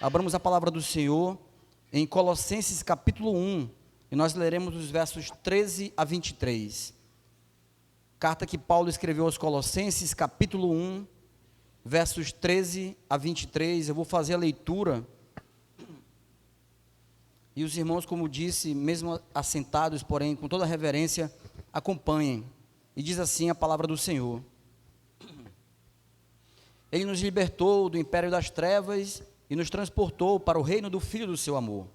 Abramos a palavra do Senhor em Colossenses capítulo 1, e nós leremos os versos 13 a 23. Carta que Paulo escreveu aos Colossenses, capítulo 1, versos 13 a 23. Eu vou fazer a leitura, e os irmãos, como disse, mesmo assentados, porém, com toda a reverência, acompanhem. E diz assim a palavra do Senhor: Ele nos libertou do império das trevas e nos transportou para o reino do Filho do seu amor,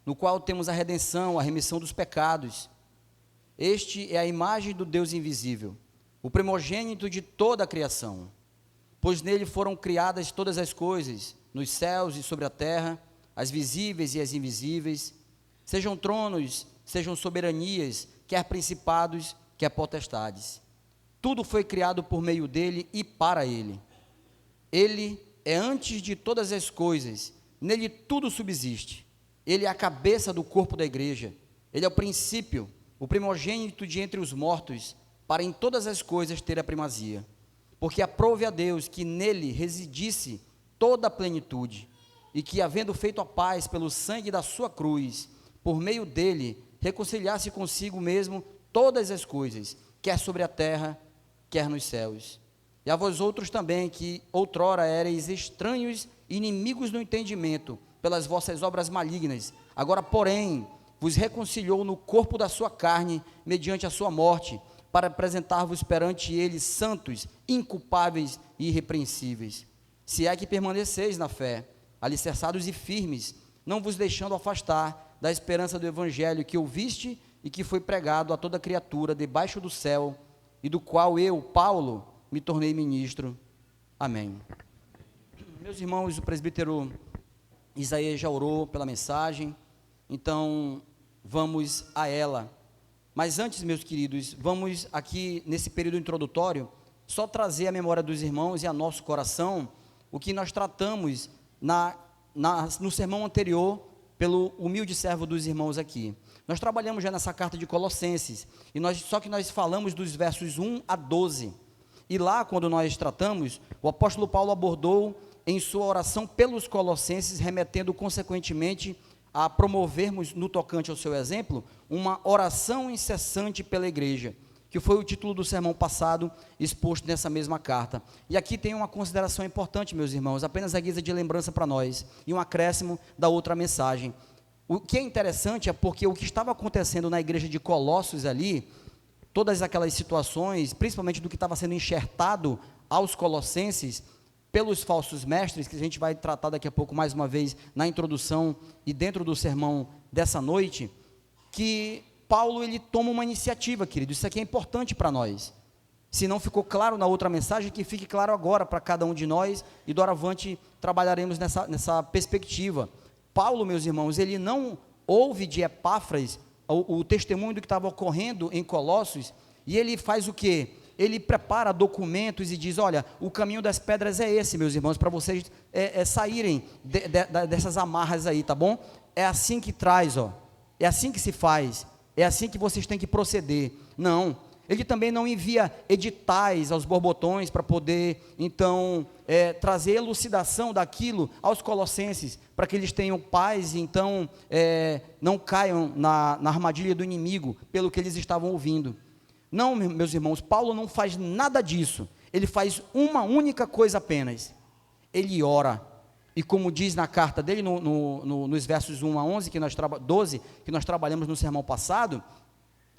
no qual temos a redenção, a remissão dos pecados. Este é a imagem do Deus invisível, o primogênito de toda a criação, pois nele foram criadas todas as coisas, nos céus e sobre a terra, as visíveis e as invisíveis, sejam tronos, sejam soberanias, quer principados, quer potestades. Tudo foi criado por meio dele e para ele. Ele é antes de todas as coisas, nele tudo subsiste. Ele é a cabeça do corpo da igreja. Ele é o princípio, o primogênito de entre os mortos, para em todas as coisas ter a primazia. Porque aprove a Deus que nele residisse toda a plenitude, e que, havendo feito a paz pelo sangue da sua cruz, por meio dele, reconciliasse consigo mesmo todas as coisas, quer sobre a terra, quer nos céus. E a vós outros também, que outrora éreis estranhos e inimigos do entendimento, pelas vossas obras malignas, agora, porém, vos reconciliou no corpo da sua carne, mediante a sua morte, para apresentar-vos perante ele santos, inculpáveis e irrepreensíveis. Se é que permaneceis na fé, alicerçados e firmes, não vos deixando afastar da esperança do evangelho que ouviste e que foi pregado a toda criatura debaixo do céu, e do qual eu, Paulo, me tornei ministro. Amém. Meus irmãos, o presbítero Isaías já orou pela mensagem, então vamos a ela. Mas antes, meus queridos, vamos aqui nesse período introdutório só trazer à memória dos irmãos e a nosso coração o que nós tratamos no sermão anterior pelo humilde servo dos irmãos aqui. Nós trabalhamos já nessa carta de Colossenses, só que nós falamos dos versos 1 a 12. E lá, quando nós tratamos, o apóstolo Paulo abordou em sua oração pelos colossenses, remetendo consequentemente a promovermos, no tocante ao seu exemplo, uma oração incessante pela igreja, que foi o título do sermão passado, exposto nessa mesma carta. E aqui tem uma consideração importante, meus irmãos, apenas a guisa de lembrança para nós, e um acréscimo da outra mensagem. O que é interessante é porque o que estava acontecendo na igreja de Colossos ali, todas aquelas situações, principalmente do que estava sendo enxertado aos colossenses, pelos falsos mestres, que a gente vai tratar daqui a pouco mais uma vez na introdução e dentro do sermão dessa noite, que Paulo ele toma uma iniciativa, querido. Isso aqui é importante para nós. Se não ficou claro na outra mensagem, que fique claro agora para cada um de nós, e doravante trabalharemos nessa perspectiva. Paulo, meus irmãos, ele não ouve de Epáfras o testemunho do que estava ocorrendo em Colossos, e ele faz o quê? Ele prepara documentos e diz: olha, o caminho das pedras é esse, meus irmãos, para vocês saírem dessas amarras aí, tá bom? É assim que traz, é assim que se faz, é assim que vocês têm que proceder. Não, ele também não envia editais aos borbotões para poder, então, trazer elucidação daquilo aos colossenses, para que eles tenham paz e, então, não caiam na armadilha do inimigo, pelo que eles estavam ouvindo. Não, meus irmãos, Paulo não faz nada disso. Ele faz uma única coisa apenas: ele ora. E como diz na carta dele, nos versos 1 a 11, 12, que nós trabalhamos no sermão passado,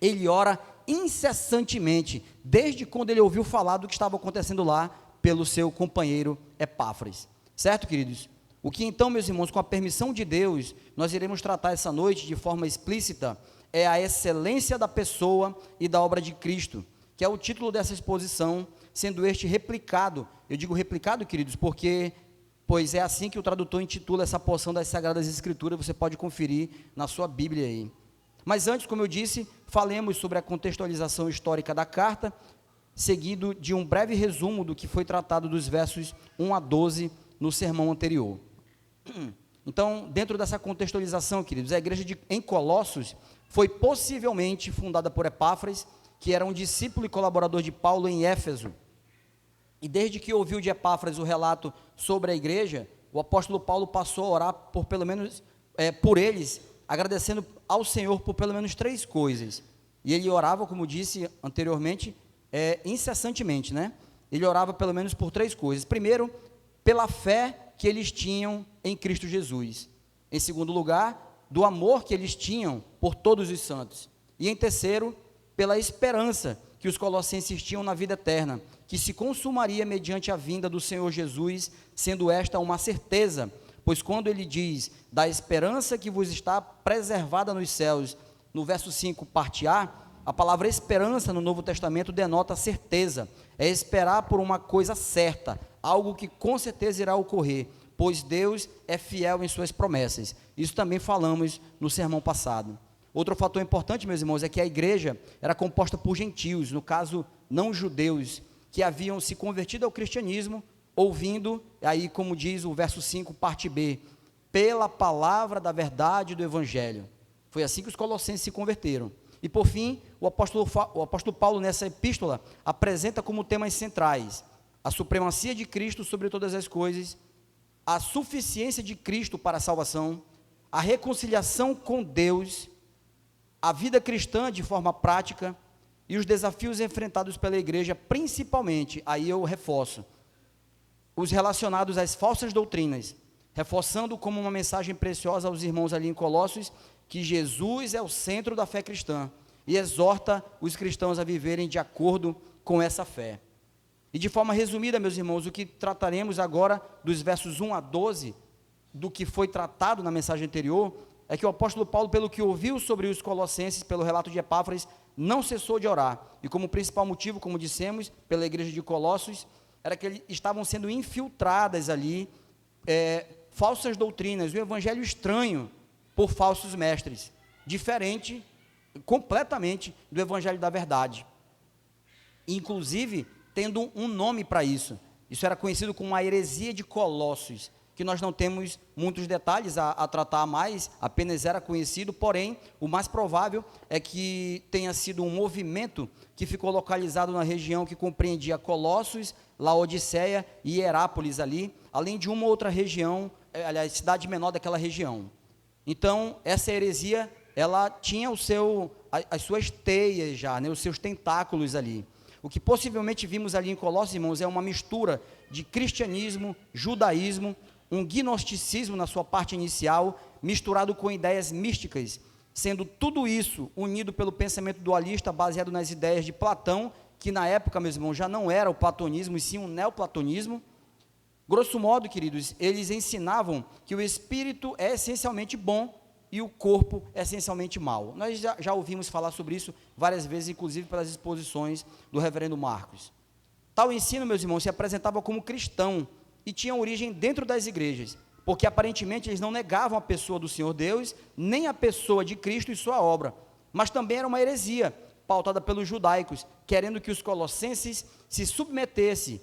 ele ora incessantemente, desde quando ele ouviu falar do que estava acontecendo lá, pelo seu companheiro Epáfras. Certo, queridos? O que então, meus irmãos, com a permissão de Deus, nós iremos tratar essa noite de forma explícita, é a excelência da pessoa e da obra de Cristo, que é o título dessa exposição, sendo este replicado. Eu digo replicado, queridos, pois é assim que o tradutor intitula essa porção das Sagradas Escrituras. Você pode conferir na sua Bíblia aí. Mas antes, como eu disse, falemos sobre a contextualização histórica da carta, seguido de um breve resumo do que foi tratado dos versos 1 a 12 no sermão anterior. Então, dentro dessa contextualização, queridos, a igreja em Colossos foi possivelmente fundada por Epáfras, que era um discípulo e colaborador de Paulo em Éfeso. E desde que ouviu de Epáfras o relato sobre a igreja, o apóstolo Paulo passou a orar por pelo menos, por eles, agradecendo ao Senhor por pelo menos 3 coisas. E ele orava, como disse anteriormente, incessantemente, né? Ele orava pelo menos por 3 coisas. Primeiro, pela fé que eles tinham em Cristo Jesus. Em segundo lugar, do amor que eles tinham por todos os santos. E em terceiro, pela esperança que os colossenses tinham na vida eterna, que se consumaria mediante a vinda do Senhor Jesus, sendo esta uma certeza, pois quando ele diz, da esperança que vos está preservada nos céus, no verso 5, parte A, a palavra esperança no Novo Testamento denota certeza, é esperar por uma coisa certa, algo que com certeza irá ocorrer, pois Deus é fiel em suas promessas. Isso também falamos no sermão passado. Outro fator importante, meus irmãos, é que a igreja era composta por gentios, no caso, não judeus, que haviam se convertido ao cristianismo, ouvindo, aí como diz o verso 5, parte B, pela palavra da verdade do evangelho. Foi assim que os colossenses se converteram. E por fim, o apóstolo Paulo, nessa epístola, apresenta como temas centrais a supremacia de Cristo sobre todas as coisas, a suficiência de Cristo para a salvação, a reconciliação com Deus, a vida cristã de forma prática e os desafios enfrentados pela igreja, principalmente, aí eu reforço, os relacionados às falsas doutrinas, reforçando como uma mensagem preciosa aos irmãos ali em Colossos, que Jesus é o centro da fé cristã e exorta os cristãos a viverem de acordo com essa fé. E de forma resumida, meus irmãos, o que trataremos agora dos versos 1 a 12, do que foi tratado na mensagem anterior, é que o apóstolo Paulo, pelo que ouviu sobre os colossenses, pelo relato de Epáfras, não cessou de orar. E como principal motivo, como dissemos, pela igreja de Colossos, era que eles estavam sendo infiltradas ali, falsas doutrinas, um evangelho estranho por falsos mestres, diferente completamente do evangelho da verdade. Inclusive, tendo um nome para isso. Isso era conhecido como a heresia de Colossos, que nós não temos muitos detalhes a tratar mais, apenas era conhecido, porém, o mais provável é que tenha sido um movimento que ficou localizado na região que compreendia Colossos, Laodiceia e Hierápolis ali, além de uma outra região, aliás, cidade menor daquela região. Então, essa heresia, ela tinha as suas teias já, né, os seus tentáculos ali. O que possivelmente vimos ali em Colossos, irmãos, é uma mistura de cristianismo, judaísmo, um gnosticismo na sua parte inicial, misturado com ideias místicas, sendo tudo isso unido pelo pensamento dualista, baseado nas ideias de Platão, que na época, meus irmãos, já não era o platonismo, e sim um neoplatonismo. Grosso modo, queridos, eles ensinavam que o espírito é essencialmente bom e o corpo é essencialmente mau. Nós já ouvimos falar sobre isso várias vezes, inclusive pelas exposições do reverendo Marcos. Tal ensino, meus irmãos, se apresentava como cristão e tinha origem dentro das igrejas, porque aparentemente eles não negavam a pessoa do Senhor Deus, nem a pessoa de Cristo e sua obra, mas também era uma heresia, pautada pelos judaicos, querendo que os colossenses se submetessem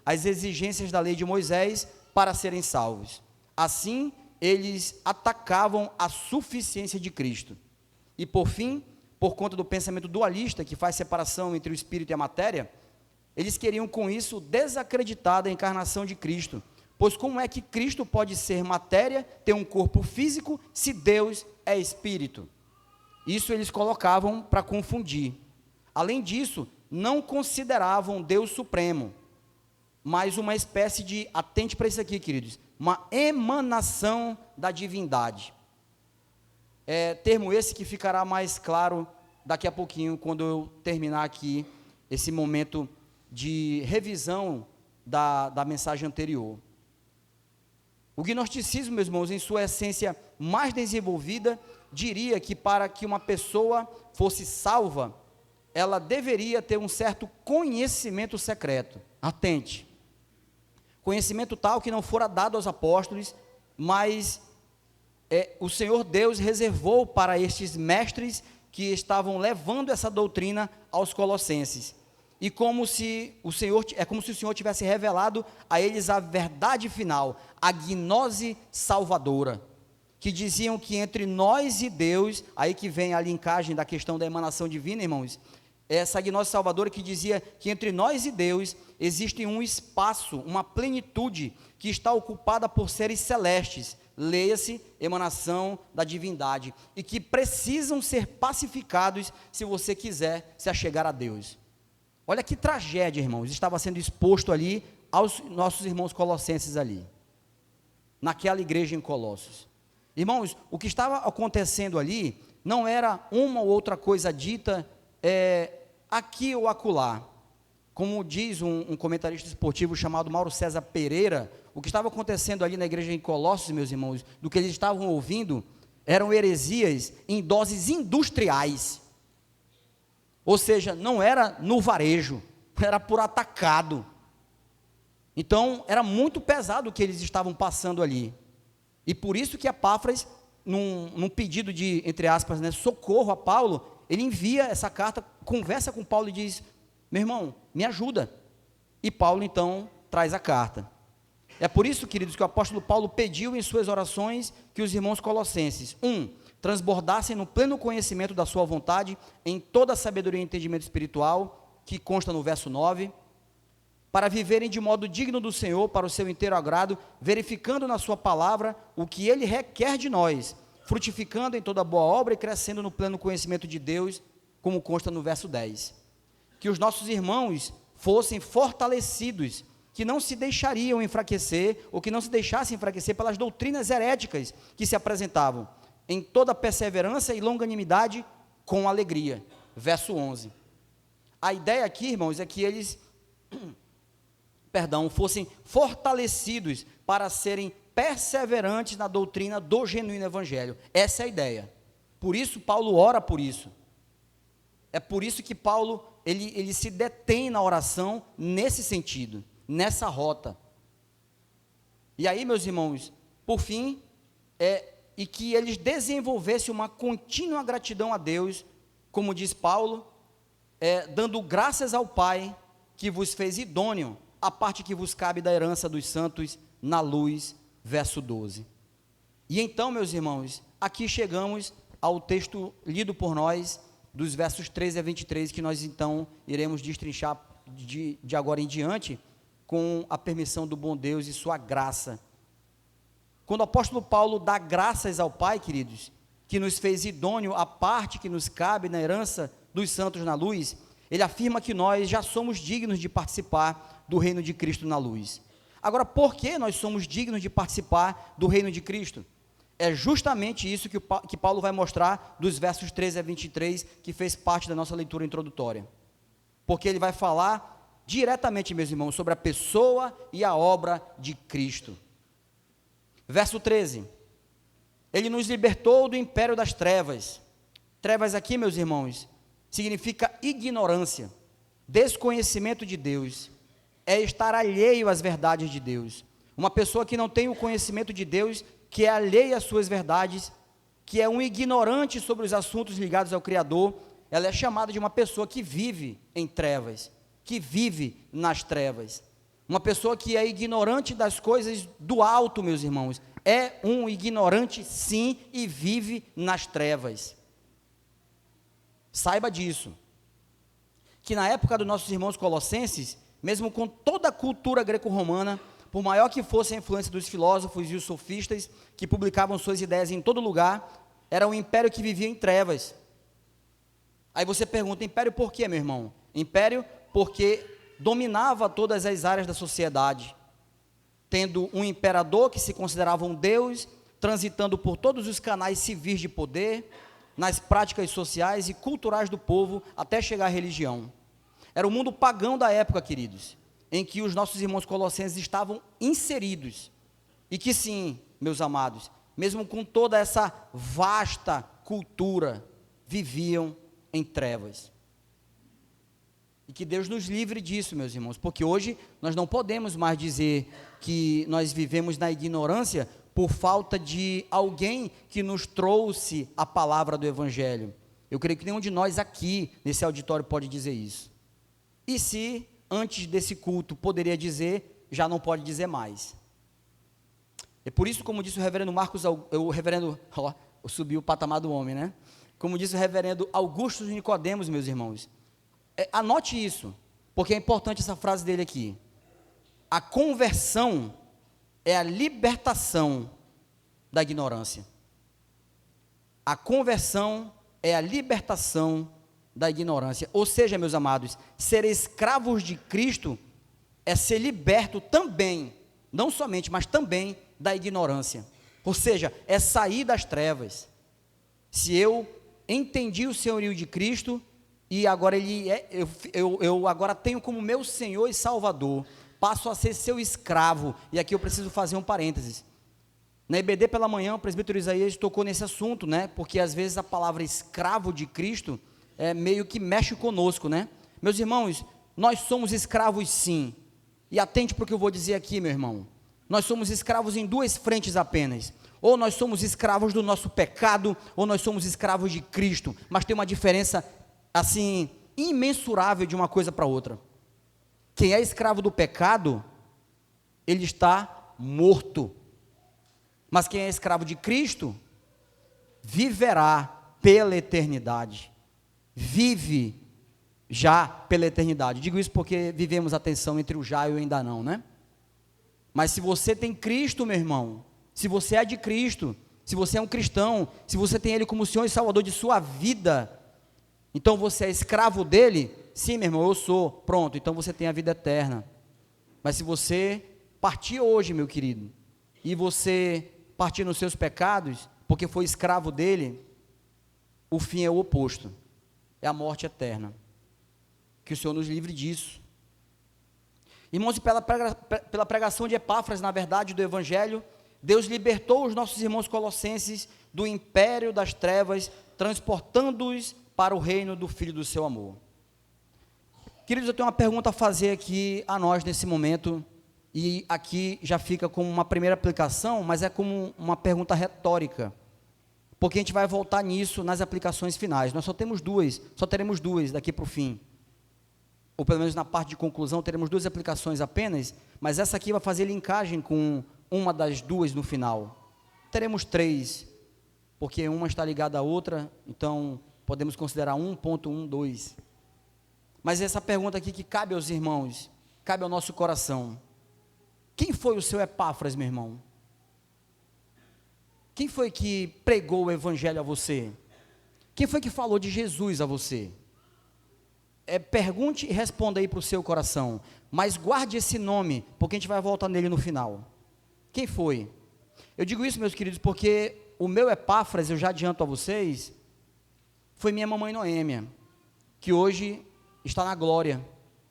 às exigências da lei de Moisés para serem salvos. Assim, eles atacavam a suficiência de Cristo. E por fim, por conta do pensamento dualista, que faz separação entre o espírito e a matéria, eles queriam com isso desacreditar da encarnação de Cristo, pois como é que Cristo pode ser matéria, ter um corpo físico, se Deus é espírito? Isso eles colocavam para confundir. Além disso, não consideravam Deus supremo, mas uma espécie de, atente para isso aqui, queridos, uma emanação da divindade. Termo esse que ficará mais claro daqui a pouquinho, quando eu terminar aqui esse momento de revisão da mensagem anterior. O gnosticismo, meus irmãos, em sua essência mais desenvolvida, diria que para que uma pessoa fosse salva, ela deveria ter um certo conhecimento secreto. Atente. Conhecimento tal que não fora dado aos apóstolos, mas o Senhor Deus reservou para estes mestres que estavam levando essa doutrina aos colossenses. E como se o Senhor tivesse revelado a eles a verdade final, a gnose salvadora, que diziam que entre nós e Deus, aí que vem a linkagem da questão da emanação divina, irmãos, essa gnose salvadora que dizia que entre nós e Deus existe um espaço, uma plenitude que está ocupada por seres celestes, leia-se, emanação da divindade, e que precisam ser pacificados se você quiser se achegar a Deus. Olha que tragédia, irmãos, estava sendo exposto ali aos nossos irmãos colossenses ali, naquela igreja em Colossos. Irmãos, o que estava acontecendo ali não era uma ou outra coisa dita aqui ou acolá. Como diz um comentarista esportivo chamado Mauro César Pereira, o que estava acontecendo ali na igreja em Colossos, meus irmãos, do que eles estavam ouvindo, eram heresias em doses industriais. Ou seja, não era no varejo, era por atacado. Então, era muito pesado o que eles estavam passando ali. E por isso que Epáfras, num pedido de, entre aspas, socorro a Paulo, ele envia essa carta, conversa com Paulo e diz: meu irmão, me ajuda. E Paulo, então, traz a carta. É por isso, queridos, que o apóstolo Paulo pediu em suas orações que os irmãos colossenses, transbordassem no pleno conhecimento da sua vontade, em toda a sabedoria e entendimento espiritual, que consta no verso 9, para viverem de modo digno do Senhor, para o seu inteiro agrado, verificando na sua palavra o que ele requer de nós, frutificando em toda boa obra e crescendo no pleno conhecimento de Deus, como consta no verso 10. Que os nossos irmãos fossem fortalecidos, que não se deixariam enfraquecer, ou que não se deixassem enfraquecer pelas doutrinas heréticas que se apresentavam, em toda perseverança e longanimidade, com alegria. Verso 11. A ideia aqui, irmãos, é que eles fossem fortalecidos para serem perseverantes na doutrina do genuíno evangelho. Essa é a ideia. Por isso Paulo ora por isso. É por isso que Paulo ele se detém na oração nesse sentido, nessa rota. E aí, meus irmãos, por fim, e que eles desenvolvessem uma contínua gratidão a Deus, como diz Paulo, dando graças ao Pai que vos fez idôneo a parte que vos cabe da herança dos santos na luz, verso 12. E então, meus irmãos, aqui chegamos ao texto lido por nós, dos versos 13 a 23, que nós então iremos destrinchar de agora em diante, com a permissão do bom Deus e sua graça. Quando o apóstolo Paulo dá graças ao Pai, queridos, que nos fez idôneo a parte que nos cabe na herança dos santos na luz, ele afirma que nós já somos dignos de participar do reino de Cristo na luz. Agora, por que nós somos dignos de participar do reino de Cristo? É justamente isso que Paulo vai mostrar dos versos 13 a 23, que fez parte da nossa leitura introdutória. Porque ele vai falar diretamente, meus irmãos, sobre a pessoa e a obra de Cristo. Verso 13. Ele nos libertou do império das trevas. Trevas aqui, meus irmãos, significa ignorância, desconhecimento de Deus. É estar alheio às verdades de Deus. Uma pessoa que não tem o conhecimento de Deus, que é alheia às suas verdades, que é um ignorante sobre os assuntos ligados ao Criador, ela é chamada de uma pessoa que vive em trevas, que vive nas trevas. Uma pessoa que é ignorante das coisas do alto, meus irmãos, é um ignorante sim e vive nas trevas. Saiba disso, que na época dos nossos irmãos colossenses, mesmo com toda a cultura greco-romana, por maior que fosse a influência dos filósofos e os sofistas, que publicavam suas ideias em todo lugar, era um império que vivia em trevas. Aí você pergunta, império por quê, meu irmão? Império porque dominava todas as áreas da sociedade, tendo um imperador que se considerava um deus, transitando por todos os canais civis de poder, nas práticas sociais e culturais do povo, até chegar à religião. Era o mundo pagão da época, queridos, em que os nossos irmãos colossenses estavam inseridos, e que sim, meus amados, mesmo com toda essa vasta cultura, viviam em trevas. E que Deus nos livre disso, meus irmãos, porque hoje nós não podemos mais dizer que nós vivemos na ignorância por falta de alguém que nos trouxe a palavra do Evangelho. Eu creio que nenhum de nós aqui, nesse auditório, pode dizer isso. E se antes desse culto poderia dizer, já não pode dizer mais. É por isso, como disse o reverendo Marcos, subiu o patamar do homem, né? Como disse o reverendo Augusto Nicodemos, meus irmãos, Anote isso, porque é importante essa frase dele aqui. A conversão é a libertação da ignorância. A conversão é a libertação da ignorância. Ou seja, meus amados, ser escravos de Cristo é ser liberto também, não somente, mas também da ignorância. Ou seja, é sair das trevas. Se eu entendi o senhorio de Cristo e agora eu agora tenho como meu Senhor e Salvador, passo a ser seu escravo. E aqui eu preciso fazer um parênteses. Na EBD pela manhã, o presbítero Isaías tocou nesse assunto, né? Porque às vezes a palavra escravo de Cristo meio que mexe conosco, né? Meus irmãos, nós somos escravos sim. E atente para o que eu vou dizer aqui, meu irmão. Nós somos escravos em duas frentes apenas. Ou nós somos escravos do nosso pecado, ou nós somos escravos de Cristo. Mas tem uma diferença, assim, imensurável de uma coisa para outra. Quem é escravo do pecado, ele está morto. Mas quem é escravo de Cristo, viverá pela eternidade. Vive já pela eternidade. Digo isso porque vivemos a tensão entre o já e o ainda não, né? Mas se você tem Cristo, meu irmão, se você é de Cristo, se você é um cristão, se você tem Ele como Senhor e Salvador de sua vida, então você é escravo dEle? Sim, meu irmão, eu sou. Pronto, então você tem a vida eterna. Mas se você partir hoje, meu querido, e você partir nos seus pecados, porque foi escravo dEle, o fim é o oposto, é a morte eterna. Que o Senhor nos livre disso. Irmãos, e pela pregação de Epáfras, na verdade, do Evangelho, Deus libertou os nossos irmãos colossenses do império das trevas, transportando-os para o reino do Filho do seu amor. Queridos, eu tenho uma pergunta a fazer aqui a nós nesse momento, e aqui já fica como uma primeira aplicação, mas é como uma pergunta retórica, porque a gente vai voltar nisso nas aplicações finais. Nós só teremos duas daqui para o fim. Ou pelo menos na parte de conclusão, teremos duas aplicações apenas, mas essa aqui vai fazer linkagem com uma das duas no final. Teremos 3, porque uma está ligada à outra, então podemos considerar 1.12. Mas essa pergunta aqui que cabe aos irmãos, cabe ao nosso coração. Quem foi o seu Epáfras, meu irmão? Quem foi que pregou o Evangelho a você? Quem foi que falou de Jesus a você? Pergunte e responda aí para o seu coração, mas guarde esse nome, porque a gente vai voltar nele no final. Quem foi? Eu digo isso, meus queridos, porque o meu Epáfras, eu já adianto a vocês, foi minha mamãe Noêmia, que hoje está na glória.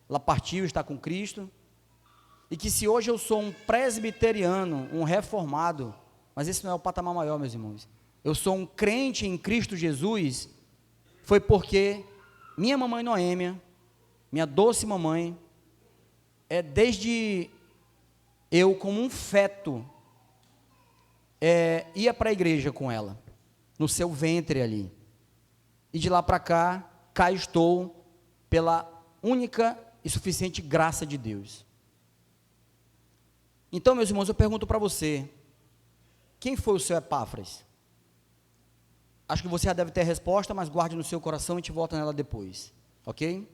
Ela partiu, está com Cristo, e que se hoje eu sou um presbiteriano, um reformado, mas esse não é o patamar maior, meus irmãos, eu sou um crente em Cristo Jesus, foi porque minha mamãe Noêmia, minha doce mamãe, desde eu como um feto, ia para a igreja com ela, no seu ventre ali, e de lá para cá estou, pela única e suficiente graça de Deus. Então, meus irmãos, eu pergunto para você, quem foi o seu Epáfras? Acho que você já deve ter a resposta, mas guarde no seu coração e a gente volta nela depois, ok?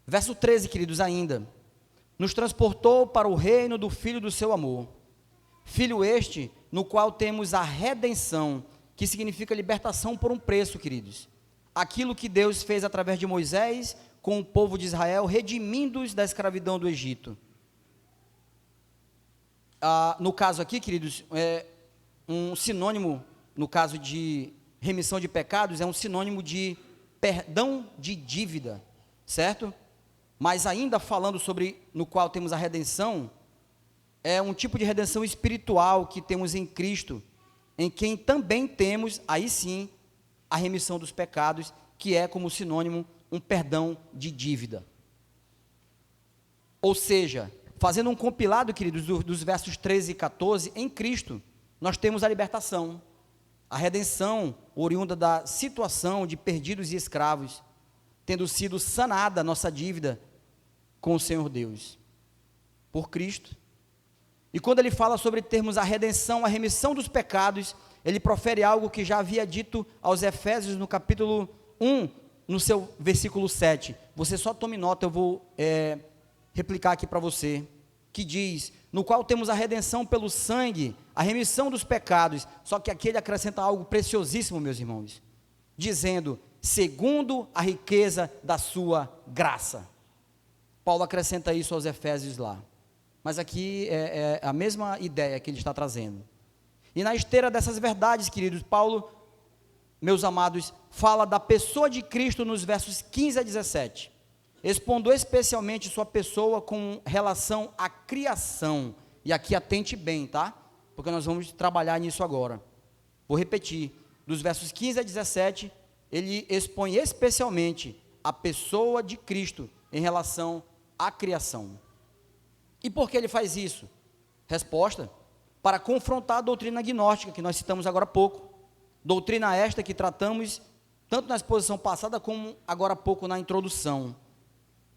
Verso 13, queridos, ainda. Nos transportou para o reino do Filho do seu amor. Filho este, no qual temos a redenção, que significa libertação por um preço, queridos. Aquilo que Deus fez através de Moisés com o povo de Israel, redimindo-os da escravidão do Egito. No caso aqui, queridos, um sinônimo, no caso de remissão de pecados, é um sinônimo de perdão de dívida, certo? Mas ainda falando sobre, no qual temos a redenção, é um tipo de redenção espiritual que temos em Cristo, em quem também temos, aí sim, a remissão dos pecados, que é como sinônimo um perdão de dívida. Ou seja, fazendo um compilado, queridos, dos versos 13 e 14, em Cristo, nós temos a libertação, a redenção oriunda da situação de perdidos e escravos, tendo sido sanada a nossa dívida com o Senhor Deus, por Cristo. E quando ele fala sobre termos a redenção, a remissão dos pecados, ele profere algo que já havia dito aos Efésios no capítulo 1, no seu versículo 7, você só tome nota, eu vou replicar aqui para você, que diz, no qual temos a redenção pelo sangue, a remissão dos pecados, só que aqui ele acrescenta algo preciosíssimo, meus irmãos, dizendo, segundo a riqueza da sua graça. Paulo acrescenta isso aos Efésios lá, mas aqui é a mesma ideia que ele está trazendo. E na esteira dessas verdades, queridos, Paulo, meus amados, fala da pessoa de Cristo nos versos 15 a 17, expondo especialmente sua pessoa com relação à criação, e aqui atente bem, tá? Porque nós vamos trabalhar nisso agora. Vou repetir, dos versos 15 a 17, ele expõe especialmente a pessoa de Cristo em relação à criação. E por que ele faz isso? Resposta, para confrontar a doutrina gnóstica, que nós citamos agora há pouco, doutrina esta que tratamos tanto na exposição passada como agora há pouco na introdução.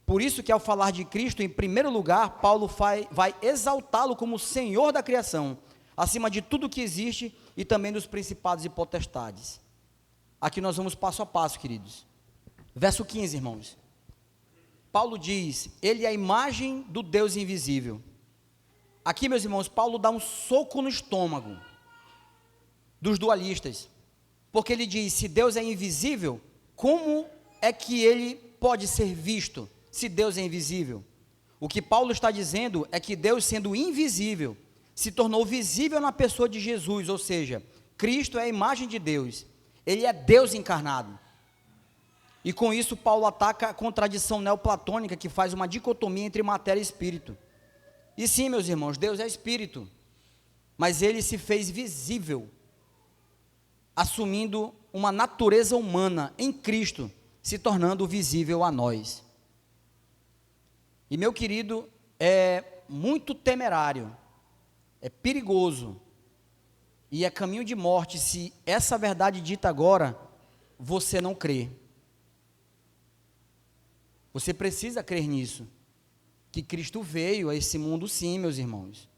Por isso que ao falar de Cristo, em primeiro lugar, Paulo vai exaltá-lo como Senhor da criação, acima de tudo que existe e também dos principados e potestades. Aqui nós vamos passo a passo, queridos. Verso 15, irmãos. Paulo diz, ele é a imagem do Deus invisível. Aqui, meus irmãos, Paulo dá um soco no estômago dos dualistas, porque ele diz, se Deus é invisível, como é que ele pode ser visto? Se Deus é invisível, o que Paulo está dizendo é que Deus, sendo invisível, se tornou visível na pessoa de Jesus, ou seja, Cristo é a imagem de Deus, ele é Deus encarnado, e com isso Paulo ataca a contradição neoplatônica que faz uma dicotomia entre matéria e espírito, e sim, meus irmãos, Deus é espírito, mas ele se fez visível, assumindo uma natureza humana em Cristo, se tornando visível a nós. E meu querido, é muito temerário, é perigoso, e é caminho de morte se essa verdade dita agora, você não crê. Você precisa crer nisso, que Cristo veio a esse mundo sim, meus irmãos.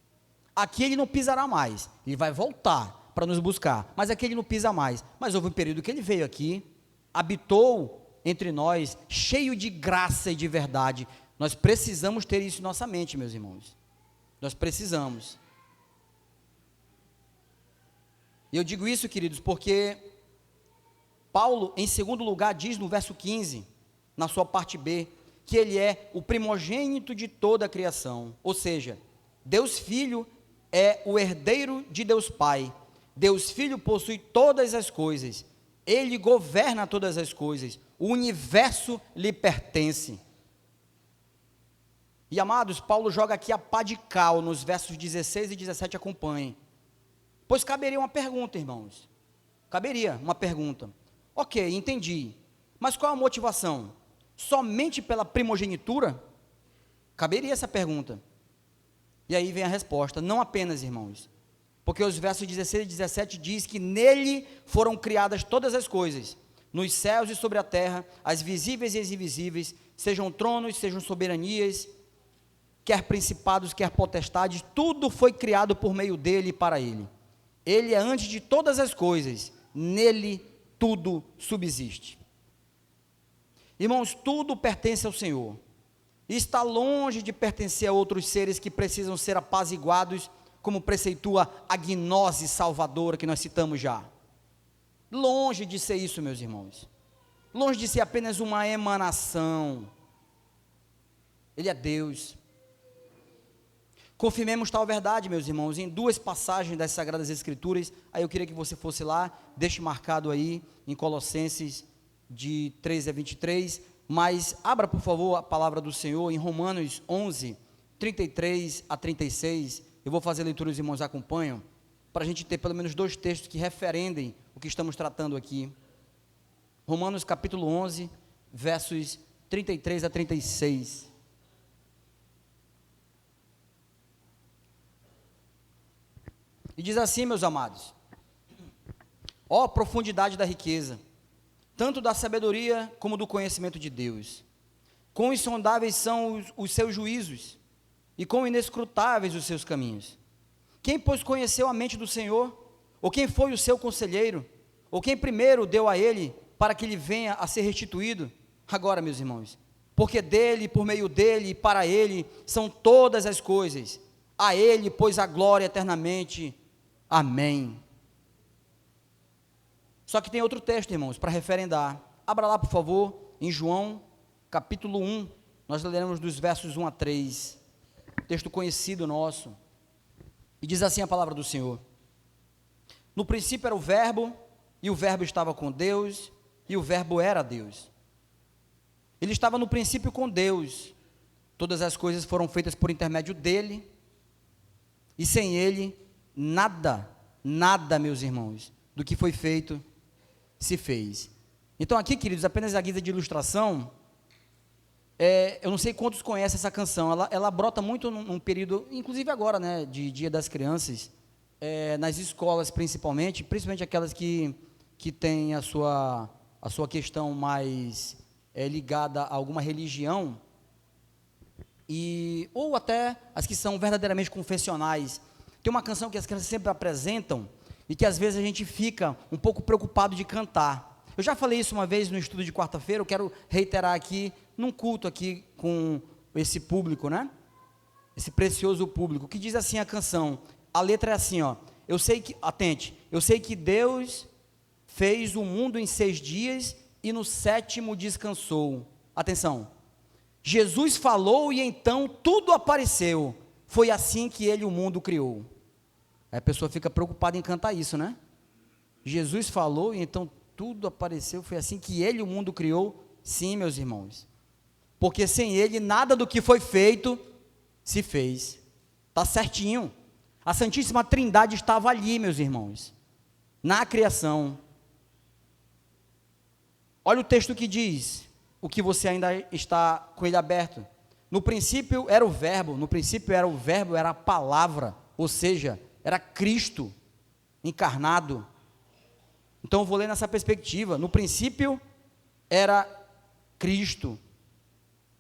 Aqui ele não pisará mais, ele vai voltar para nos buscar, mas aqui ele não pisa mais. Mas houve um período que ele veio aqui, habitou entre nós, cheio de graça e de verdade. Nós precisamos ter isso em nossa mente, meus irmãos. Nós precisamos. E eu digo isso, queridos, porque Paulo, em segundo lugar, diz no verso 15, na sua parte B, que ele é o primogênito de toda a criação. Ou seja, Deus Filho é o herdeiro de Deus Pai. Deus Filho possui todas as coisas. Ele governa todas as coisas. O universo lhe pertence. E amados, Paulo joga aqui a pá de cal nos versos 16 e 17, acompanhem. Pois caberia uma pergunta, irmãos. Caberia uma pergunta. Ok, entendi. Mas qual a motivação? Somente pela primogenitura? Caberia essa pergunta. E aí vem a resposta. Não apenas, irmãos. Porque os versos 16 e 17 diz que nele foram criadas todas as coisas, nos céus e sobre a terra, as visíveis e as invisíveis, sejam tronos, sejam soberanias, quer principados, quer potestades, tudo foi criado por meio dele e para ele. Ele é antes de todas as coisas, nele tudo subsiste. Irmãos, tudo pertence ao Senhor, e está longe de pertencer a outros seres que precisam ser apaziguados, como preceitua a gnose salvadora que nós citamos já. Longe de ser isso, meus irmãos, longe de ser apenas uma emanação. Ele é Deus. Confirmemos tal verdade, meus irmãos, em duas passagens das Sagradas Escrituras. Aí eu queria que você fosse lá, deixe marcado aí, em Colossenses, de 13 a 23, mas abra, por favor, a palavra do Senhor, em Romanos 11, 33 a 36, eu vou fazer a leitura, os irmãos acompanham, para a gente ter pelo menos dois textos que referendem o que estamos tratando aqui. Romanos capítulo 11, versos 33 a 36. E diz assim, meus amados: ó profundidade da riqueza, tanto da sabedoria como do conhecimento de Deus. Quão insondáveis são os seus juízos, e quão inescrutáveis os seus caminhos. Quem, pois, conheceu a mente do Senhor? Ou quem foi o seu conselheiro? Ou quem primeiro deu a ele para que ele venha a ser restituído? Agora, meus irmãos, porque dele, por meio dele e para ele são todas as coisas, a ele, pois, a glória eternamente. Amém. Só que tem outro texto, irmãos, para referendar. Abra lá, por favor, em João, capítulo 1, nós leremos dos versos 1 a 3, texto conhecido nosso, e diz assim a palavra do Senhor: no princípio era o verbo, e o verbo estava com Deus, e o verbo era Deus. Ele estava no princípio com Deus, todas as coisas foram feitas por intermédio dele, e sem ele, nada, meus irmãos, do que foi feito, se fez. Então aqui, queridos, apenas a guisa de ilustração, eu não sei quantos conhecem essa canção, ela brota muito num período, inclusive agora, né, de Dia das Crianças, nas escolas principalmente aquelas que têm a sua questão mais ligada a alguma religião, ou até as que são verdadeiramente confessionais. Tem uma canção que as crianças sempre apresentam, e que às vezes a gente fica um pouco preocupado de cantar. Eu já falei isso uma vez no estudo de quarta-feira, eu quero reiterar aqui, num culto aqui com esse público, né? Esse precioso público, que diz assim a canção, a letra é assim, ó: eu sei que Deus fez o mundo em 6 dias e no 7º descansou. Atenção, Jesus falou e então tudo apareceu, foi assim que ele o mundo criou. Aí a pessoa fica preocupada em cantar isso, né? Jesus falou e então tudo apareceu, foi assim que ele o mundo criou. Sim, meus irmãos, porque sem ele nada do que foi feito se fez. Está certinho. A Santíssima Trindade estava ali, meus irmãos, na criação. Olha o texto que diz, o que você ainda está com ele aberto. No princípio era o verbo, era a palavra, ou seja, era Cristo encarnado. Então eu vou ler nessa perspectiva. No princípio era Cristo,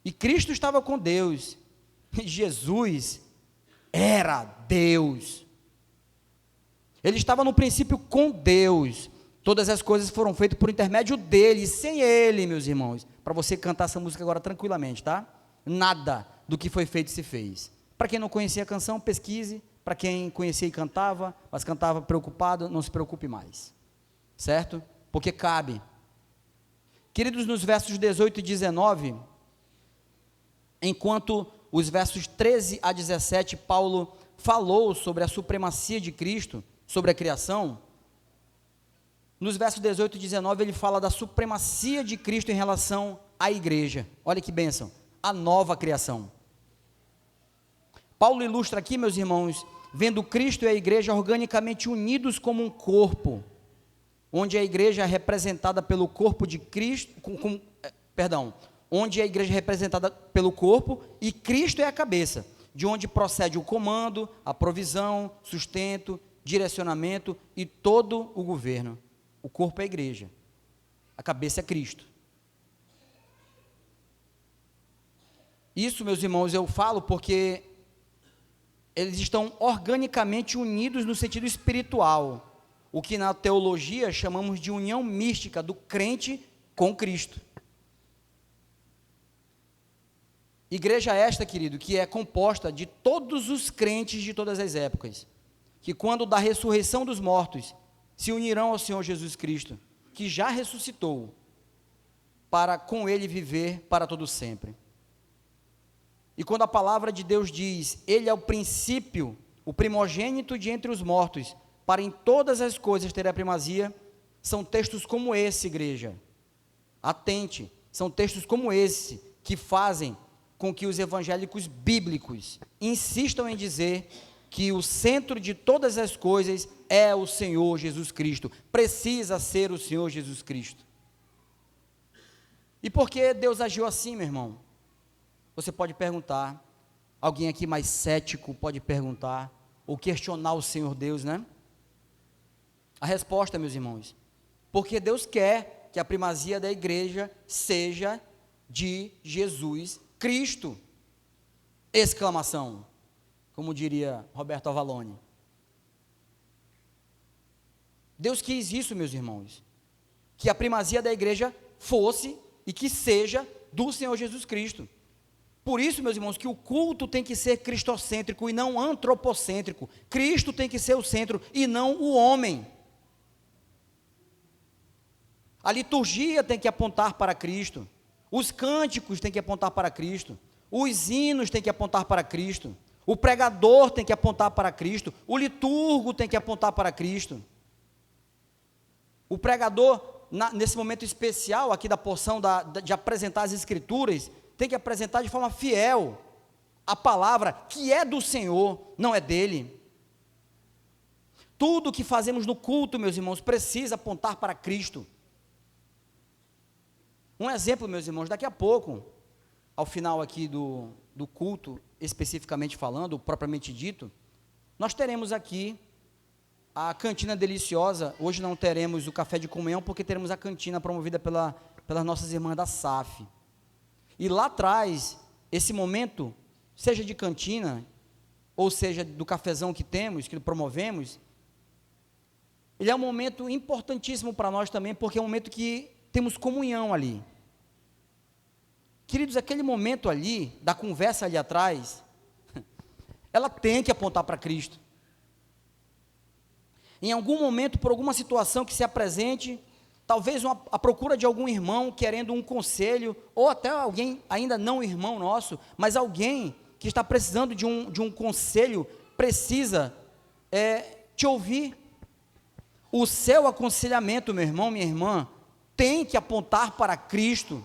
e Cristo estava com Deus, e Jesus era Deus. Ele estava no princípio com Deus, todas as coisas foram feitas por intermédio dele, e sem ele, meus irmãos, para você cantar essa música agora tranquilamente, tá? Nada do que foi feito se fez. Para quem não conhecia a canção, pesquise. Para quem conhecia e cantava, mas cantava preocupado, não se preocupe mais, certo? Porque cabe. Queridos, nos versos 18 e 19, enquanto os versos 13 a 17, Paulo falou sobre a supremacia de Cristo, sobre a criação, nos versos 18 e 19 ele fala da supremacia de Cristo em relação à igreja. Olha que bênção, a nova criação. Paulo ilustra aqui, meus irmãos, vendo Cristo e a igreja organicamente unidos como um corpo, onde a igreja é representada pelo corpo de Cristo, onde a igreja é representada pelo corpo e Cristo é a cabeça, de onde procede o comando, a provisão, sustento, direcionamento e todo o governo. O corpo é a igreja, a cabeça é Cristo. Isso, meus irmãos, eu falo porque eles estão organicamente unidos no sentido espiritual, o que na teologia chamamos de união mística do crente com Cristo. Igreja esta, querido, que é composta de todos os crentes de todas as épocas, que quando da ressurreição dos mortos, se unirão ao Senhor Jesus Cristo, que já ressuscitou, para com ele viver para todo sempre. E quando a palavra de Deus diz, ele é o princípio, o primogênito de entre os mortos, para em todas as coisas ter a primazia, são textos como esse, igreja. Atente, são textos como esse, que fazem com que os evangélicos bíblicos insistam em dizer que o centro de todas as coisas é o Senhor Jesus Cristo, precisa ser o Senhor Jesus Cristo. E por que Deus agiu assim, meu irmão? Você pode perguntar, alguém aqui mais cético pode perguntar, ou questionar o Senhor Deus, né? A resposta, meus irmãos, porque Deus quer que a primazia da igreja seja de Jesus Cristo, exclamação, como diria Roberto Avalone. Deus quis isso, meus irmãos, que a primazia da igreja fosse e que seja do Senhor Jesus Cristo. Por isso, meus irmãos, que o culto tem que ser cristocêntrico e não antropocêntrico. Cristo tem que ser o centro e não o homem. A liturgia tem que apontar para Cristo. Os cânticos têm que apontar para Cristo. Os hinos têm que apontar para Cristo. O pregador tem que apontar para Cristo. O liturgo tem que apontar para Cristo. O pregador, nesse momento especial aqui da porção de apresentar as Escrituras, tem que apresentar de forma fiel a palavra que é do Senhor, não é dele. Tudo que fazemos no culto, meus irmãos, precisa apontar para Cristo. Um exemplo, meus irmãos, daqui a pouco, ao final aqui do culto, especificamente falando, propriamente dito, nós teremos aqui a cantina deliciosa. Hoje não teremos o café de comunhão, porque teremos a cantina promovida pelas nossas irmãs da SAF. E lá atrás, esse momento, seja de cantina, ou seja do cafezão que temos, que promovemos, ele é um momento importantíssimo para nós também, porque é um momento que temos comunhão ali. Queridos, aquele momento ali, da conversa ali atrás, ela tem que apontar para Cristo. Em algum momento, por alguma situação que se apresente, talvez a procura de algum irmão querendo um conselho, ou até alguém, ainda não irmão nosso, mas alguém que está precisando de um conselho, precisa te ouvir. O seu aconselhamento, meu irmão, minha irmã, tem que apontar para Cristo.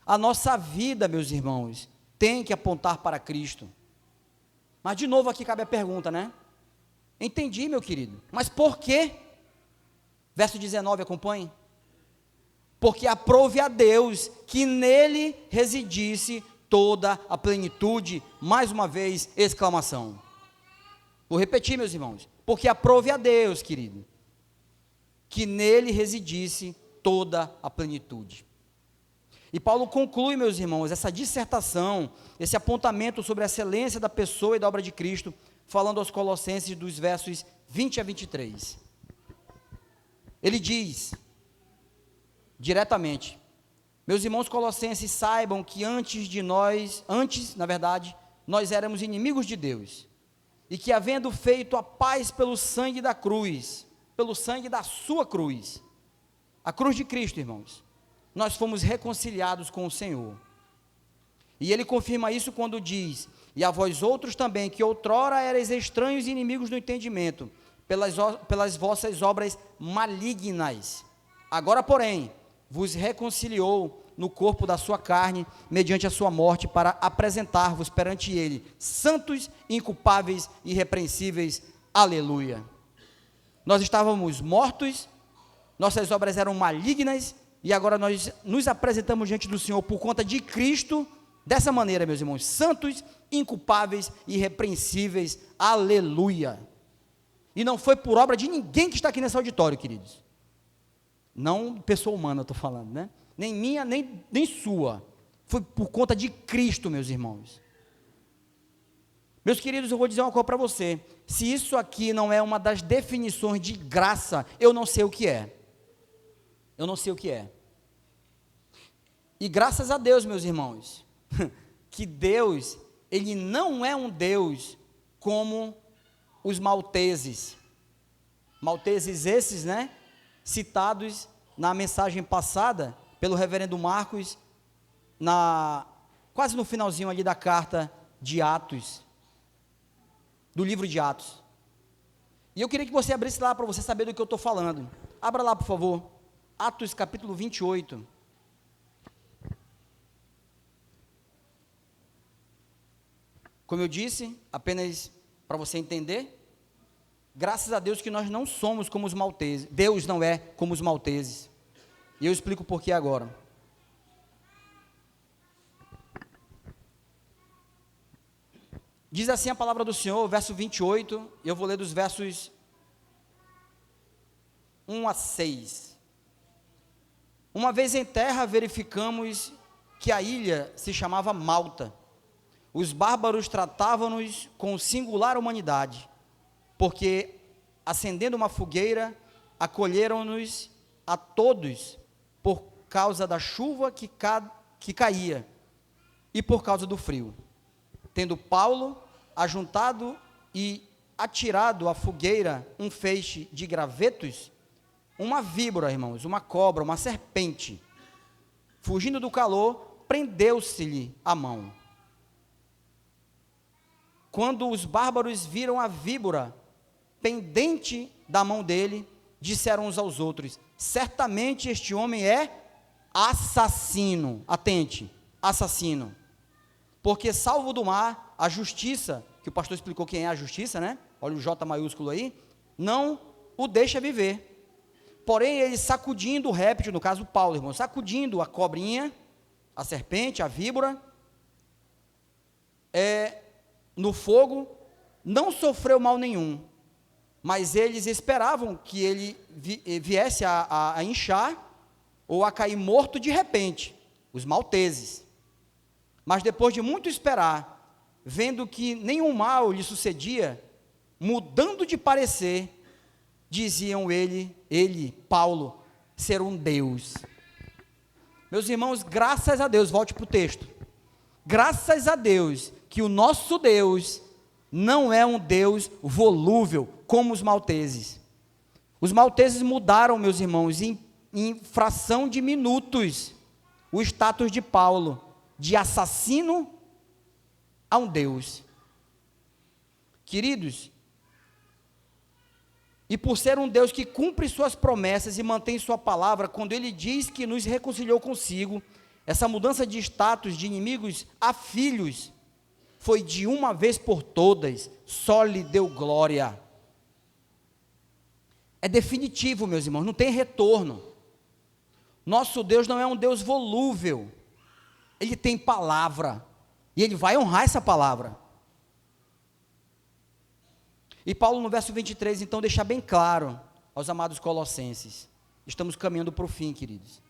A nossa vida, meus irmãos, tem que apontar para Cristo. Mas de novo aqui cabe a pergunta, né? Entendi, meu querido, mas por quê? Verso 19, acompanhe. Porque aprove a Deus que nele residisse toda a plenitude. Mais uma vez, exclamação. Vou repetir, meus irmãos. Porque aprove a Deus, querido, que nele residisse toda a plenitude. E Paulo conclui, meus irmãos, essa dissertação, esse apontamento sobre a excelência da pessoa e da obra de Cristo, falando aos Colossenses dos versos 20 a 23. Ele diz, diretamente, meus irmãos colossenses, saibam que antes, na verdade, nós éramos inimigos de Deus, e que havendo feito a paz pelo sangue da cruz, pelo sangue da sua cruz, a cruz de Cristo, irmãos, nós fomos reconciliados com o Senhor. E ele confirma isso quando diz, e a vós outros também, que outrora erais estranhos e inimigos do entendimento, pelas vossas obras malignas. Agora, porém, vos reconciliou no corpo da sua carne, mediante a sua morte, para apresentar-vos perante ele, santos, inculpáveis e irrepreensíveis. Aleluia. Nós estávamos mortos, nossas obras eram malignas, e agora nós nos apresentamos diante do Senhor por conta de Cristo, dessa maneira, meus irmãos, santos, inculpáveis e irrepreensíveis. Aleluia. E não foi por obra de ninguém que está aqui nesse auditório, queridos. Não pessoa humana, eu estou falando, né? Nem minha, nem sua. Foi por conta de Cristo, meus irmãos. Meus queridos, eu vou dizer uma coisa para você. Se isso aqui não é uma das definições de graça, eu não sei o que é. Eu não sei o que é. E graças a Deus, meus irmãos, que Deus, Ele não é um Deus como os malteses. Malteses esses, né? Citados na mensagem passada pelo reverendo Marcos, quase no finalzinho ali da carta de Atos, do livro de Atos. E eu queria que você abrisse lá para você saber do que eu estou falando. Abra lá, por favor. Atos capítulo 28. Como eu disse, apenas para você entender, graças a Deus que nós não somos como os malteses. Deus não é como os malteses. E eu explico por que agora. Diz assim a palavra do Senhor, verso 28, eu vou ler dos versos 1 a 6. Uma vez em terra, verificamos que a ilha se chamava Malta. Os bárbaros tratavam-nos com singular humanidade, porque, acendendo uma fogueira, acolheram-nos a todos por causa da chuva que caía e por causa do frio. Tendo Paulo ajuntado e atirado à fogueira um feixe de gravetos, uma víbora, irmãos, uma cobra, uma serpente, fugindo do calor, prendeu-se-lhe a mão. Quando os bárbaros viram a víbora pendente da mão dele, disseram uns aos outros: certamente este homem é assassino. Atente, assassino. Porque salvo do mar, a justiça, que o pastor explicou quem é a justiça, né? Olha o J maiúsculo aí, não o deixa viver. Porém, ele sacudindo o réptil, no caso Paulo, irmão, sacudindo a cobrinha, a serpente, a víbora, no fogo, não sofreu mal nenhum, mas eles esperavam que ele viesse a inchar, ou a cair morto de repente, os malteses. Mas depois de muito esperar, vendo que nenhum mal lhe sucedia, mudando de parecer, diziam ele, Paulo, ser um Deus. Meus irmãos, graças a Deus, volte para o texto, graças a Deus, que o nosso Deus não é um Deus volúvel, como os malteses. Os malteses mudaram, meus irmãos, em fração de minutos, o status de Paulo, de assassino a um Deus. Queridos, e por ser um Deus que cumpre suas promessas e mantém sua palavra, quando ele diz que nos reconciliou consigo, essa mudança de status de inimigos a filhos, foi de uma vez por todas, só lhe deu glória. É definitivo, meus irmãos, não tem retorno. Nosso Deus não é um Deus volúvel, ele tem palavra, e ele vai honrar essa palavra. E Paulo no verso 23, então, deixa bem claro aos amados colossenses, estamos caminhando para o fim, queridos.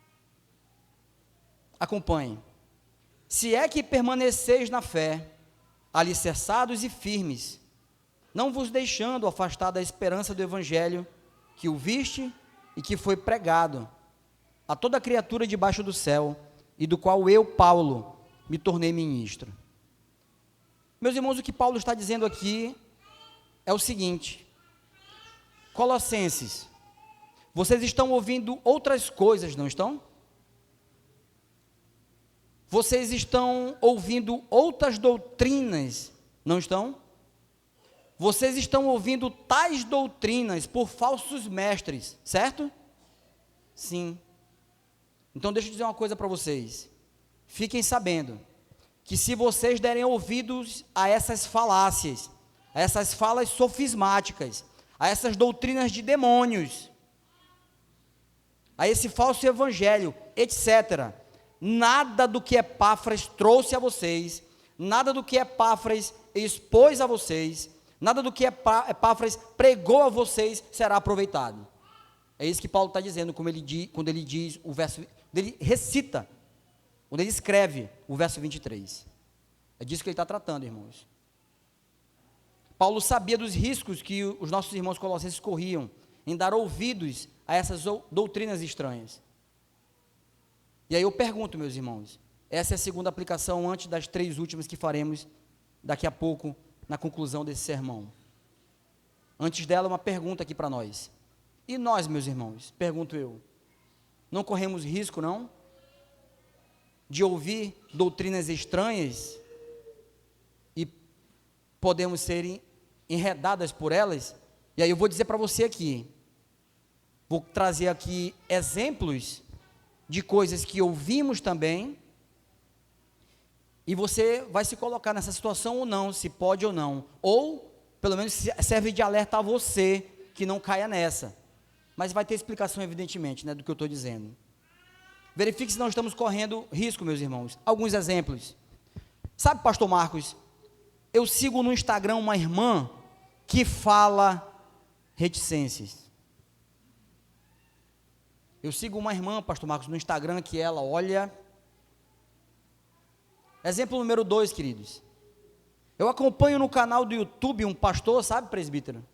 Acompanhem. Se é que permaneceis na fé, alicerçados e firmes, não vos deixando afastar da esperança do evangelho, que o viste e que foi pregado a toda criatura debaixo do céu, e do qual eu, Paulo, me tornei ministro. Meus irmãos, o que Paulo está dizendo aqui é o seguinte: Colossenses, vocês estão ouvindo outras coisas, não estão? Vocês estão ouvindo outras doutrinas, não estão? Vocês estão ouvindo tais doutrinas por falsos mestres, certo? Sim. Então deixa eu dizer uma coisa para vocês. Fiquem sabendo que se vocês derem ouvidos a essas falácias, a essas falas sofismáticas, a essas doutrinas de demônios, a esse falso evangelho, etc., nada do que Epáfras trouxe a vocês, nada do que Epáfras expôs a vocês, nada do que Epáfras pregou a vocês será aproveitado. É isso que Paulo está dizendo, quando ele diz o verso, ele recita, quando ele escreve o verso 23. É disso que ele está tratando, irmãos. Paulo sabia dos riscos que os nossos irmãos colossenses corriam em dar ouvidos a essas doutrinas estranhas. E aí eu pergunto, meus irmãos, essa é a segunda aplicação antes das 3 últimas que faremos daqui a pouco, na conclusão desse sermão. Antes dela, uma pergunta aqui para nós. E nós, meus irmãos, pergunto eu, não corremos risco, não, de ouvir doutrinas estranhas e podemos ser enredadas por elas? E aí eu vou dizer para você aqui, vou trazer aqui exemplos de coisas que ouvimos também, e você vai se colocar nessa situação ou não, se pode ou não, ou pelo menos serve de alerta a você que não caia nessa, mas vai ter explicação evidentemente, né, do que eu estou dizendo. Verifique se não estamos correndo risco, meus irmãos. Alguns exemplos. Sabe, pastor Marcos, eu sigo no Instagram uma irmã que fala reticências. Eu sigo uma irmã, pastor Marcos, no Instagram, que ela olha. Exemplo número 2, queridos. Eu acompanho no canal do YouTube um pastor, sabe, presbítero?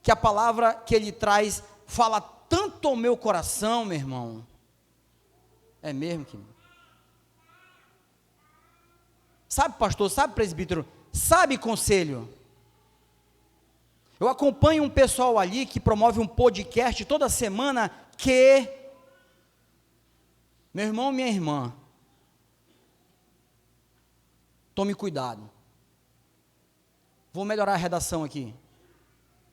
Que a palavra que ele traz fala tanto ao meu coração, meu irmão. É mesmo, querido? Sabe, pastor, sabe, presbítero, sabe, conselho? Eu acompanho um pessoal ali que promove um podcast toda semana que, meu irmão, minha irmã, tome cuidado. Vou melhorar a redação aqui.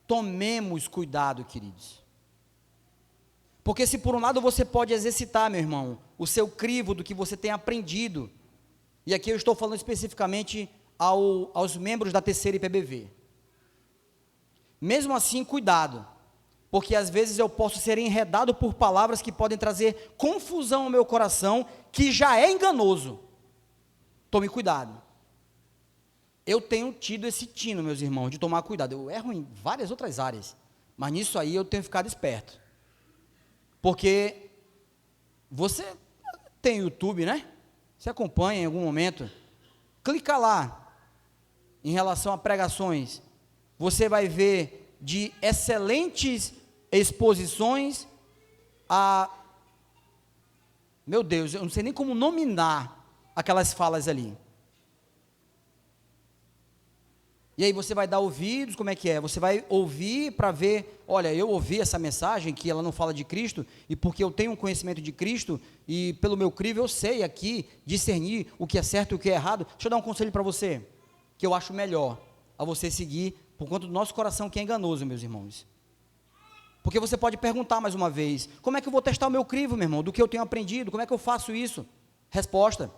Tomemos cuidado, queridos. Porque se por um lado você pode exercitar, meu irmão, o seu crivo do que você tem aprendido, e aqui eu estou falando especificamente aos membros da terceira IPBV. Mesmo assim, cuidado, porque às vezes eu posso ser enredado por palavras que podem trazer confusão ao meu coração, que já é enganoso. Tome cuidado. Eu tenho tido esse tino, meus irmãos, de tomar cuidado. Eu erro em várias outras áreas, mas nisso aí eu tenho ficado esperto. Porque você tem YouTube, né? Você acompanha em algum momento. Clica lá, em relação a pregações. Você vai ver de excelentes exposições a... Meu Deus, eu não sei nem como nominar aquelas falas ali. E aí você vai dar ouvidos, como é que é? Você vai ouvir para ver, olha, eu ouvi essa mensagem que ela não fala de Cristo, e porque eu tenho um conhecimento de Cristo, e pelo meu crivo eu sei aqui discernir o que é certo e o que é errado. Deixa eu dar um conselho para você, que eu acho melhor a você seguir, por conta do nosso coração que é enganoso, meus irmãos. Porque você pode perguntar mais uma vez, como é que eu vou testar o meu crivo, meu irmão, do que eu tenho aprendido, como é que eu faço isso? Resposta.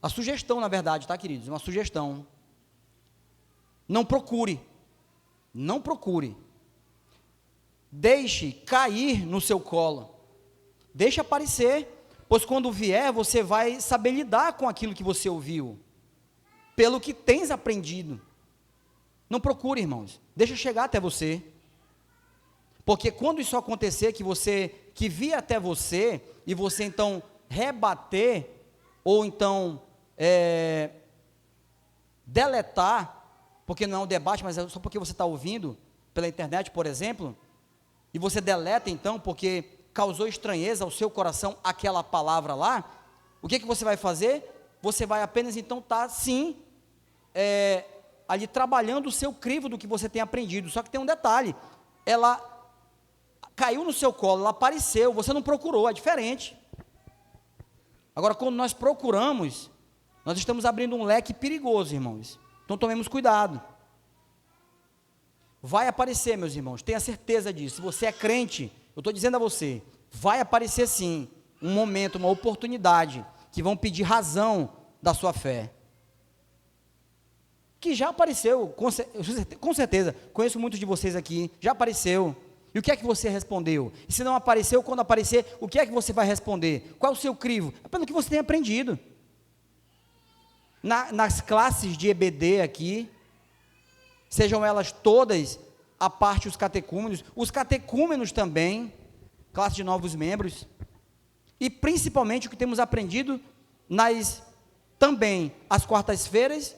A sugestão, na verdade, tá, queridos? Uma sugestão. Não procure, não procure, deixe cair no seu colo, deixe aparecer, pois quando vier você vai saber lidar com aquilo que você ouviu, pelo que tens aprendido. Não procure, irmãos, deixa chegar até você, porque quando isso acontecer, que vir até você, e você então rebater, ou então deletar, porque não é um debate, mas é só porque você está ouvindo pela internet, por exemplo, e você deleta então, porque causou estranheza ao seu coração aquela palavra lá, o que você vai fazer? Você vai apenas então estar, sim, ali trabalhando o seu crivo do que você tem aprendido, só que tem um detalhe, ela caiu no seu colo, ela apareceu, você não procurou, é diferente. Agora, quando nós procuramos, nós estamos abrindo um leque perigoso, irmãos. Então tomemos cuidado. Vai aparecer, meus irmãos, tenha certeza disso. Se você é crente, eu estou dizendo a você, vai aparecer sim, um momento, uma oportunidade, que vão pedir razão da sua fé. Que já apareceu, com certeza, conheço muitos de vocês aqui, já apareceu. E o que é que você respondeu? E se não apareceu, quando aparecer, o que é que você vai responder? Qual é o seu crivo? É pelo que você tem aprendido. Nas classes de EBD aqui, sejam elas todas, a parte os catecúmenos também, classe de novos membros, e principalmente o que temos aprendido também às quartas-feiras,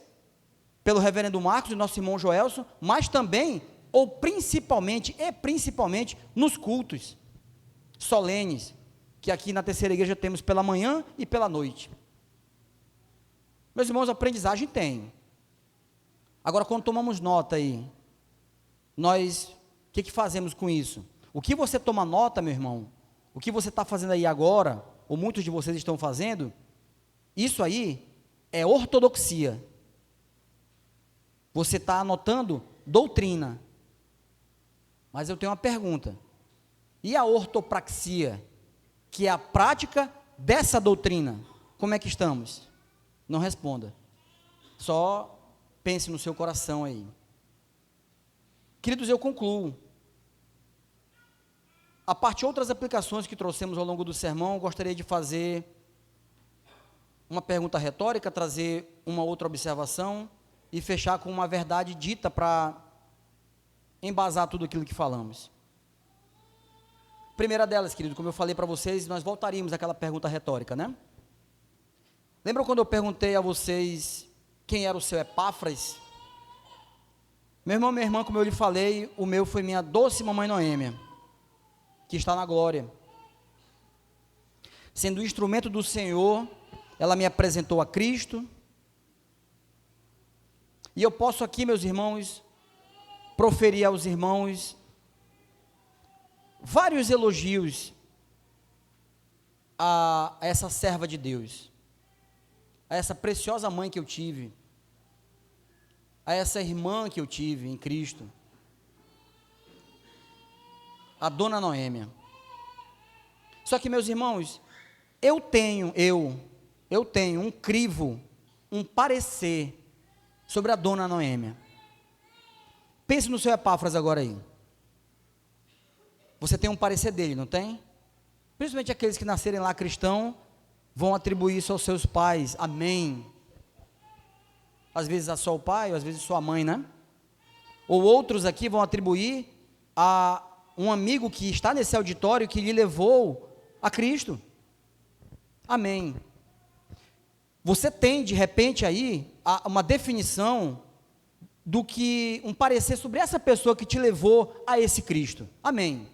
pelo reverendo Marcos e nosso irmão Joelson, mas também, ou principalmente nos cultos solenes, que aqui na terceira igreja temos pela manhã e pela noite. Meus irmãos, aprendizagem tem. Agora, quando tomamos nota aí, nós, o que fazemos com isso? O que você toma nota, meu irmão, o que você está fazendo aí agora, ou muitos de vocês estão fazendo, isso aí é ortodoxia. Você está anotando doutrina. Mas eu tenho uma pergunta. E a ortopraxia, que é a prática dessa doutrina, como é que estamos? Não responda. Só pense no seu coração aí. Queridos, eu concluo. A parte de outras aplicações que trouxemos ao longo do sermão, eu gostaria de fazer uma pergunta retórica, trazer uma outra observação e fechar com uma verdade dita para embasar tudo aquilo que falamos. Primeira delas, querido, como eu falei para vocês, nós voltaríamos àquela pergunta retórica, né? Lembram quando eu perguntei a vocês quem era o seu Epáfras? Meu irmão, minha irmã, como eu lhe falei, o meu foi minha doce mamãe Noêmia. que está na glória. Sendo instrumento do Senhor, ela me apresentou a Cristo. E eu posso aqui, meus irmãos, proferir aos irmãos vários elogios a essa serva de Deus, a essa preciosa mãe que eu tive, a essa irmã que eu tive em Cristo, a dona Noêmia. Só que, meus irmãos, eu tenho um crivo, um parecer sobre a dona Noêmia. Pense no seu Epáfras agora aí. Você tem um parecer dele, não tem? Principalmente aqueles que nascerem lá cristão, vão atribuir isso aos seus pais, amém. Às vezes a só o pai, às vezes sua mãe, né? Ou outros aqui vão atribuir a um amigo que está nesse auditório que lhe levou a Cristo, amém. Você tem de repente aí uma definição do que, um parecer sobre essa pessoa que te levou a esse Cristo, amém.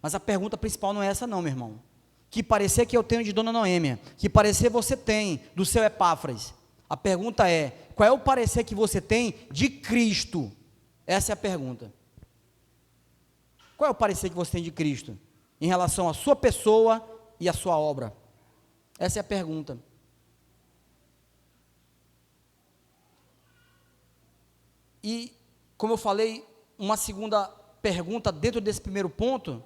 Mas a pergunta principal não é essa não, meu irmão. Que parecer que eu tenho de dona Noêmia? Que parecer você tem do seu Epáfras? A pergunta é, qual é o parecer que você tem de Cristo? Essa é a pergunta. Qual é o parecer que você tem de Cristo? Em relação à sua pessoa e à sua obra? Essa é a pergunta. E, como eu falei, uma segunda pergunta dentro desse primeiro ponto,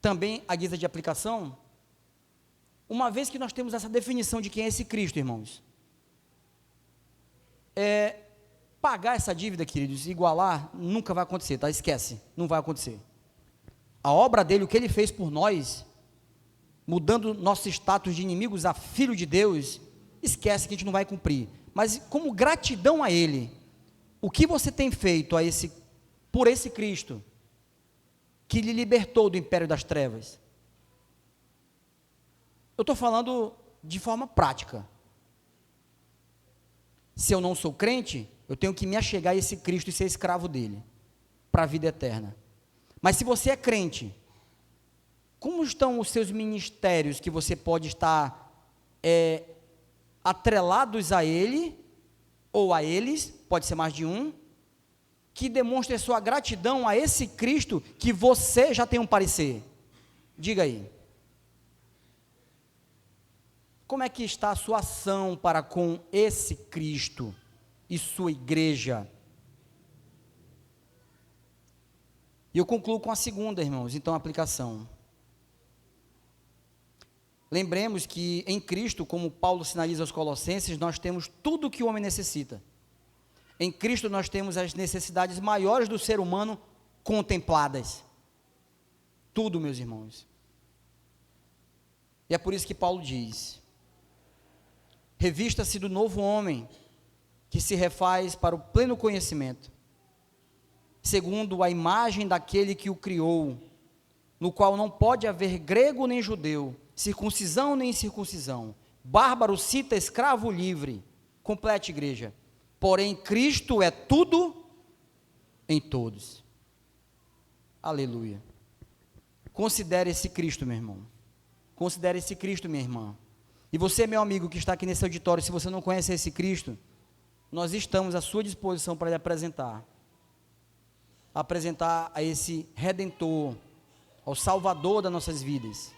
também à guisa de aplicação, uma vez que nós temos essa definição de quem é esse Cristo, irmãos, pagar essa dívida, queridos, igualar, nunca vai acontecer, tá? Esquece, não vai acontecer. A obra dele, o que ele fez por nós, mudando nosso status de inimigos a filho de Deus, esquece que a gente não vai cumprir. Mas como gratidão a ele, o que você tem feito por esse Cristo, que lhe libertou do império das trevas? Eu estou falando de forma prática. Se eu não sou crente, eu tenho que me achegar a esse Cristo e ser escravo dele, para a vida eterna. Mas se você é crente, como estão os seus ministérios que você pode estar atrelados a ele, ou a eles, pode ser mais de um, que demonstre a sua gratidão a esse Cristo que você já tem um parecer? Diga aí. Como é que está a sua ação para com esse Cristo e sua igreja? E eu concluo com a segunda, irmãos, então a aplicação. Lembremos que em Cristo, como Paulo sinaliza aos Colossenses, nós temos tudo o que o homem necessita. Em Cristo nós temos as necessidades maiores do ser humano contempladas. Tudo, meus irmãos. E é por isso que Paulo diz: revista-se do novo homem, que se refaz para o pleno conhecimento, segundo a imagem daquele que o criou, no qual não pode haver grego nem judeu, circuncisão nem incircuncisão, bárbaro, cita, escravo, livre. Complete, igreja. Porém, Cristo é tudo em todos. Aleluia. Considere esse Cristo, meu irmão. Considere esse Cristo, minha irmã. E você, meu amigo, que está aqui nesse auditório, se você não conhece esse Cristo, nós estamos à sua disposição para lhe apresentar a esse Redentor, ao Salvador das nossas vidas,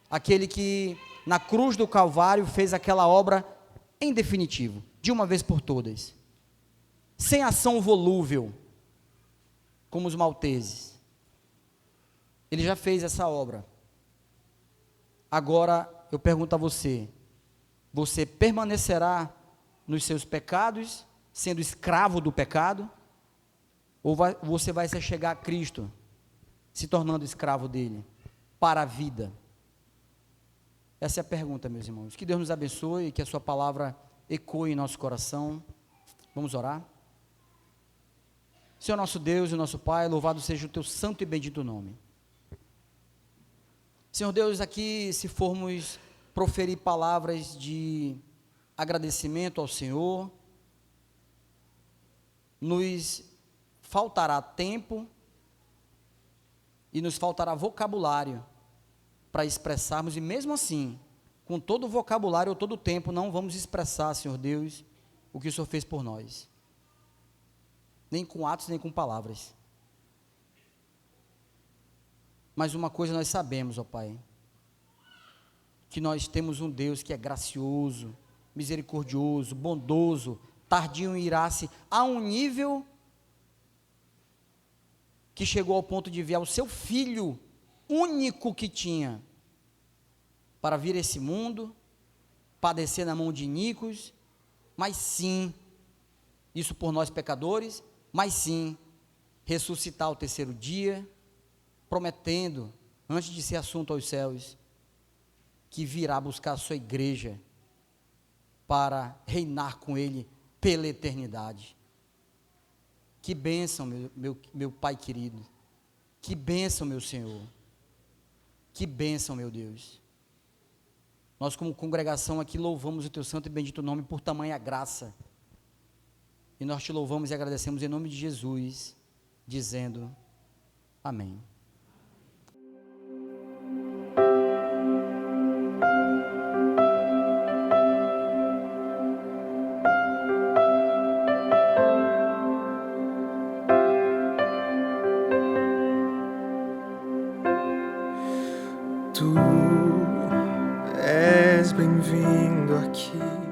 aquele que na cruz do Calvário fez aquela obra em definitivo, de uma vez por todas, sem ação volúvel, como os malteses. Ele já fez essa obra. Agora eu pergunto a você: você permanecerá nos seus pecados, sendo escravo do pecado, ou você vai se chegar a Cristo, se tornando escravo dele, para a vida? Essa é a pergunta, meus irmãos. Que Deus nos abençoe e que a sua palavra ecoe em nosso coração. Vamos orar? Senhor nosso Deus e nosso Pai, louvado seja o teu santo e bendito nome. Senhor Deus, aqui se formos proferir palavras de agradecimento ao Senhor, nos faltará tempo e nos faltará vocabulário para expressarmos, e mesmo assim, com todo o vocabulário ou todo o tempo, não vamos expressar, Senhor Deus, o que o Senhor fez por nós. Nem com atos, nem com palavras. Mas uma coisa nós sabemos, ó Pai, que nós temos um Deus que é gracioso, misericordioso, bondoso, tardio em irar-se, a um nível que chegou ao ponto de enviar o seu Filho, único que tinha, para vir a esse mundo, padecer na mão de iníquos, mas sim, isso por nós pecadores, mas sim, ressuscitar ao terceiro dia, prometendo, antes de ser assunto aos céus, que virá buscar a sua igreja, para reinar com Ele pela eternidade. Que bênção, meu Pai querido, que bênção, meu Senhor, que bênção, meu Deus. Nós como congregação aqui louvamos o Teu santo e bendito nome por tamanha graça, e nós Te louvamos e agradecemos em nome de Jesus, dizendo, amém. Tu és bem-vindo aqui.